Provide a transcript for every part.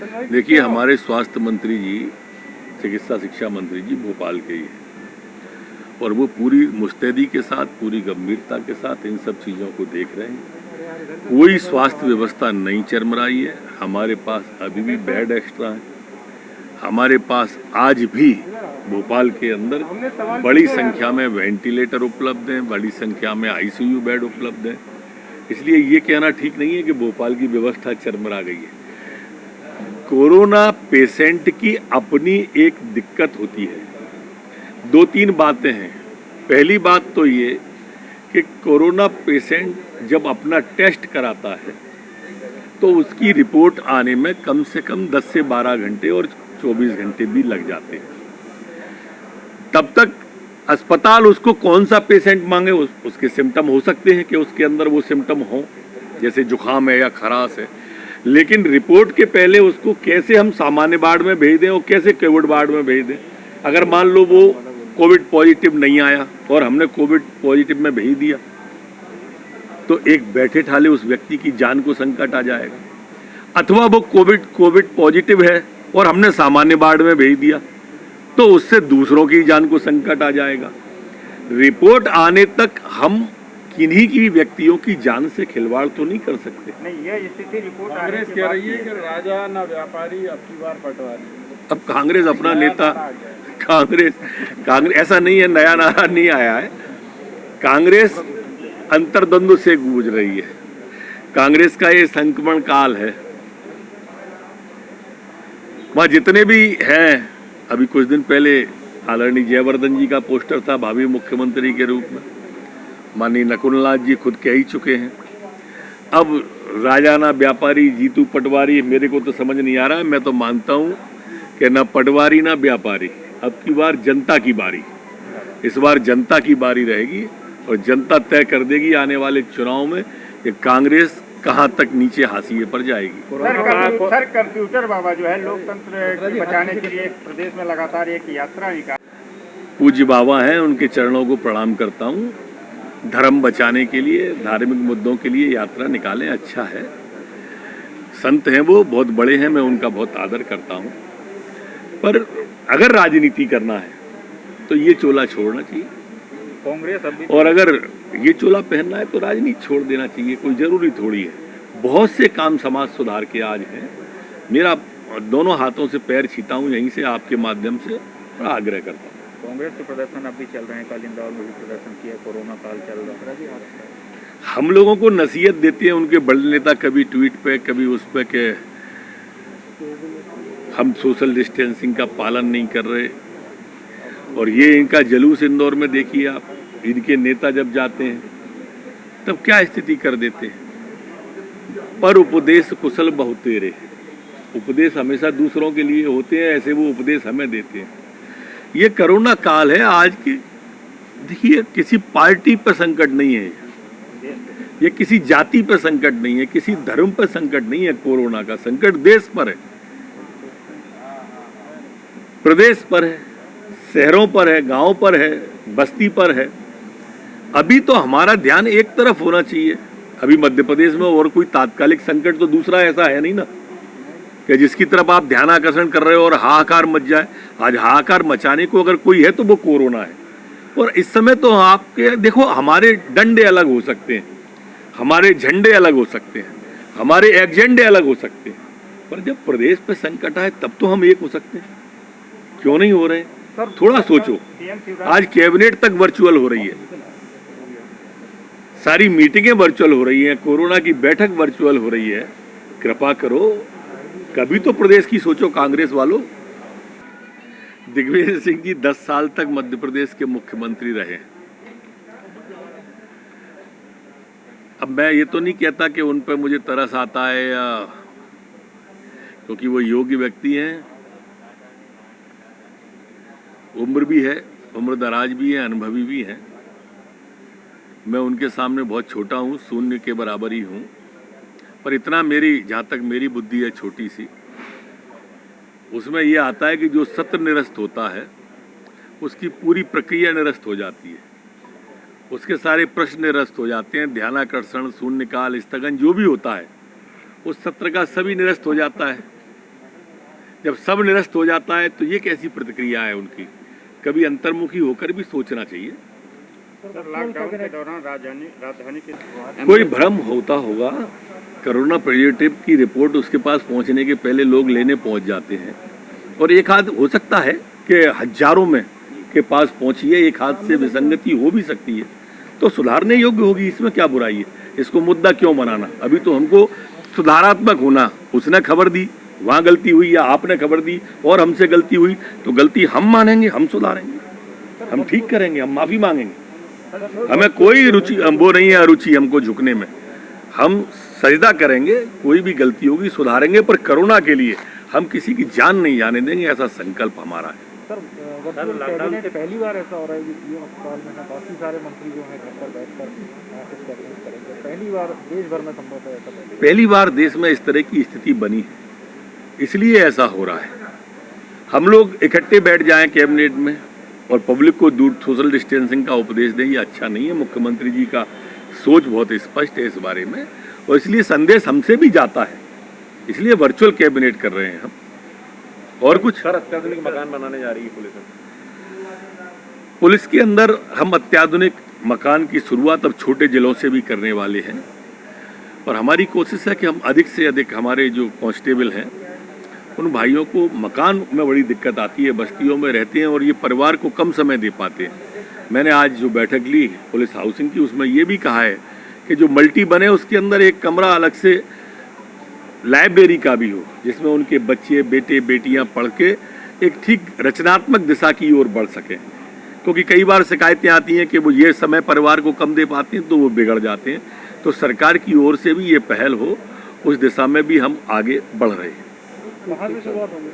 देखिए, हमारे स्वास्थ्य मंत्री जी, चिकित्सा शिक्षा मंत्री जी भोपाल के ही हैं और वो पूरी मुस्तैदी के साथ, पूरी गंभीरता के साथ इन सब चीज़ों को देख रहे हैं। कोई स्वास्थ्य व्यवस्था नहीं चरमराई है। हमारे पास अभी भी बेड एक्स्ट्रा है। हमारे पास आज भी भोपाल के अंदर बड़ी संख्या में वेंटिलेटर उपलब्ध हैं, बड़ी संख्या में आईसीयू बेड उपलब्ध हैं। इसलिए ये कहना ठीक नहीं है कि भोपाल की व्यवस्था चरमरा गई है। कोरोना पेशेंट की अपनी एक दिक्कत होती है। दो तीन बातें हैं। पहली बात तो ये कि कोरोना पेशेंट जब अपना टेस्ट कराता है तो उसकी रिपोर्ट आने में कम से कम 10 से 12 घंटे और 24 घंटे भी लग जाते हैं। तब तक अस्पताल उसको कौन सा पेशेंट मांगे, उसके सिम्टम हो सकते हैं कि उसके अंदर वो सिम्टम हो, जैसे जुखाम है या खराश है, लेकिन रिपोर्ट के पहले उसको कैसे हम सामान्य वार्ड में भेज दें और कैसे कोविड वार्ड में भेज दें। अगर मान लो वो कोविड पॉजिटिव नहीं आया और हमने कोविड पॉजिटिव में भेज दिया तो एक बैठे ठाले उस व्यक्ति की जान को संकट आ जाएगा। अथवा वो कोविड पॉजिटिव है और हमने सामान्य वार्ड में भेज दिया तो उससे दूसरों की जान को संकट आ जाएगा। रिपोर्ट आने तक हम किन्हीं की व्यक्तियों की जान से खिलवाड़ तो नहीं कर सकते। नहीं, ये स्थिति रिपोर्ट कांग्रेस कह रही है कि राजा ना व्यापारी, अब की बार पटवारी। अब कांग्रेस अपना नेता, कांग्रेस ऐसा नहीं है, नया नारा नहीं आया है। कांग्रेस अंतर्द्वंद से गूंज रही है। कांग्रेस का ये संक्रमण काल है। वहाँ जितने भी हैं, अभी कुछ दिन पहले आदरणीय जयवर्धन जी का पोस्टर था भावी मुख्यमंत्री के रूप में। माननीय नकुलनाथ जी खुद कह ही चुके हैं। अब राजा ना व्यापारी, जीतू पटवारी, मेरे को तो समझ नहीं आ रहा है। मैं तो मानता हूँ कि ना पटवारी ना व्यापारी, अब की बार जनता की बारी। इस बार जनता की बारी रहेगी और जनता तय कर देगी आने वाले चुनाव में कि कांग्रेस कहां तक नीचे हाशिए पर जाएगी। सर, कंप्यूटर बाबा जो है लोकतंत्र बचाने के लिए प्रदेश में लगातार एक यात्रा निकाल। पूज्य बाबा हैं, उनके चरणों को प्रणाम करता हूं। धर्म बचाने के लिए, धार्मिक मुद्दों के लिए यात्रा निकालें, अच्छा है। संत हैं, वो बहुत बड़े हैं, मैं उनका बहुत आदर करता हूं। पर अगर राजनीति करना है तो ये चोला छोड़ना चाहिए। कांग्रेस अभी और अगर ये चोला पहनना है तो राजनीति छोड़ देना चाहिए। कोई जरूरी थोड़ी है। बहुत से काम समाज सुधार के आज हैं। मेरा दोनों हाथों से पैर छीता हूँ यहीं से, आपके माध्यम से आग्रह करता हूँ। कांग्रेस के प्रदर्शन अभी चल रहे हैं, कल इंदौर में भी प्रदर्शन किया, कोरोना काल चल रहा है। हम लोगों को नसीहत देते हैं उनके बड़े नेता, कभी ट्वीट पे कभी उस पे के हम सोशल डिस्टेंसिंग का पालन नहीं कर रहे। और ये इनका जुलूस इंदौर में देखिए आप, इनके नेता जब जाते हैं तब क्या स्थिति कर देते हैं। पर उपदेश कुशल बहुतेरे, उपदेश हमेशा दूसरों के लिए होते हैं, ऐसे वो उपदेश हमें देते हैं। ये कोरोना काल है आज की। देखिए, किसी पार्टी पर संकट नहीं है, ये किसी जाति पर संकट नहीं है, किसी धर्म पर संकट नहीं है। कोरोना का संकट देश पर है, प्रदेश पर है, शहरों पर है, गांव पर है, बस्ती पर है। अभी तो हमारा ध्यान एक तरफ होना चाहिए। अभी मध्य प्रदेश में और कोई तात्कालिक संकट तो दूसरा ऐसा है नहीं ना कि जिसकी तरफ आप ध्यान आकर्षण कर रहे हो और हाहाकार मच जाए। आज हाहाकार मचाने को अगर कोई है तो वो कोरोना है। और इस समय तो आपके देखो, हमारे डंडे अलग हो सकते हैं, हमारे झंडे अलग हो सकते हैं, हमारे एजेंडे अलग हो सकते हैं, पर जब प्रदेश पे संकट आए तब तो हम एक हो सकते हैं। क्यों नहीं हो रहे? थोड़ा सोचो। आज कैबिनेट तक वर्चुअल हो रही है, सारी मीटिंगें वर्चुअल हो रही हैं, कोरोना की बैठक वर्चुअल हो रही है। कृपा करो, कभी तो प्रदेश की सोचो कांग्रेस वालों। दिग्विजय सिंह जी 10 साल तक मध्य प्रदेश के मुख्यमंत्री रहे। अब मैं ये तो नहीं कहता कि उन पर मुझे तरस आता है, या क्योंकि वो योग्य व्यक्ति हैं, उम्र भी है, उम्र दराज भी है, अनुभवी भी हैं। मैं उनके सामने बहुत छोटा हूँ, शून्य के बराबर ही हूँ। पर इतना मेरी, जहाँ तक मेरी बुद्धि है छोटी सी, उसमें ये आता है कि जो सत्र निरस्त होता है उसकी पूरी प्रक्रिया निरस्त हो जाती है, उसके सारे प्रश्न निरस्त हो जाते हैं। ध्यानाकर्षण, शून्यकाल, स्थगन जो भी होता है उस सत्र का सभी निरस्त हो जाता है। जब सब निरस्त हो जाता है तो ये कैसी प्रतिक्रिया है उनकी? कभी अंतर्मुखी होकर भी सोचना चाहिए। सर लॉकडाउन के दौरान राजधानी के कोई भ्रम होता होगा, कोरोना पॉजिटिव की रिपोर्ट उसके पास पहुंचने के पहले लोग लेने पहुंच जाते हैं, और एक हाथ हो सकता है कि हजारों में के पास पहुंची है, एक हाथ से विसंगति हो भी सकती है, तो सुधारने योग्य होगी, इसमें क्या बुराई है? इसको मुद्दा क्यों बनाना? अभी तो हमको सुधारात्मक होना, उसने खबर दी वहाँ गलती हुई या आपने खबर दी और हमसे गलती हुई, तो गलती हम मानेंगे, हम सुधारेंगे, हम ठीक करेंगे, हम माफी मांगेंगे। हमें कोई रुचि वो नहीं है, अरुचि हमको झुकने में, हम सजदा करेंगे, कोई भी गलती होगी सुधारेंगे, पर कोरोना के लिए हम किसी की जान नहीं जाने देंगे, ऐसा संकल्प हमारा है। सर लॉकडाउन से पहली बार ऐसा हो रहा है कि पीएम अस्पताल में ना काफी सारे मंत्री जो हैं घर पर बैठकर इस कैबिनेट करेंगे, पहली बार देश भर में संभव है ऐसा? पहली बार देश में इस तरह की स्थिति बनी है, इसलिए ऐसा हो रहा है। हम लोग इकट्ठे बैठ जाएं कैबिनेट में और पब्लिक को दूर सोशल डिस्टेंसिंग का उपदेश दें, ये अच्छा नहीं है। मुख्यमंत्री जी का सोच बहुत स्पष्ट है इस बारे में, और इसलिए संदेश हमसे भी जाता है, इसलिए वर्चुअल कैबिनेट कर रहे हैं हम। और कुछ सर अत्याधुनिक मकान बनाने जा रही है पुलिस के अंदर हम अत्याधुनिक मकान की शुरुआत अब छोटे जिलों से भी करने वाले हैं, और हमारी कोशिश है कि हम अधिक से अधिक, हमारे जो कांस्टेबल हैं उन भाइयों को, मकान में बड़ी दिक्कत आती है, बस्तियों में रहते हैं और ये परिवार को कम समय दे पाते हैं। मैंने आज जो बैठक ली पुलिस हाउसिंग की, उसमें ये भी कहा है कि जो मल्टी बने उसके अंदर एक कमरा अलग से लाइब्रेरी का भी हो, जिसमें उनके बच्चे बेटे बेटियां पढ़ के एक ठीक रचनात्मक दिशा की ओर बढ़ सकें। क्योंकि कई बार शिकायतें आती हैं कि वो ये समय परिवार को कम दे पाते हैं तो वो बिगड़ जाते हैं, तो सरकार की ओर से भी ये पहल हो, उस दिशा में भी हम आगे बढ़ रहे हैं। कहाँ से शुरुआत होगी?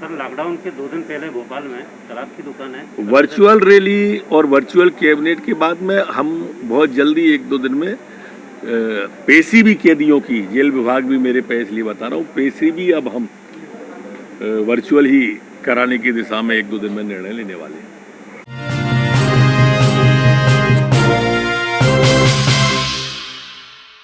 सर लॉकडाउन के 2 दिन पहले भोपाल में शराब की दुकान है, वर्चुअल रैली और वर्चुअल कैबिनेट के बाद में हम बहुत जल्दी 1-2 दिन में पेशी भी कैदियों की, जेल विभाग भी मेरे पे, इसलिए बता रहा हूँ, पेशी भी अब हम वर्चुअल ही कराने की दिशा में 1-2 दिन में निर्णय लेने वाले हैं।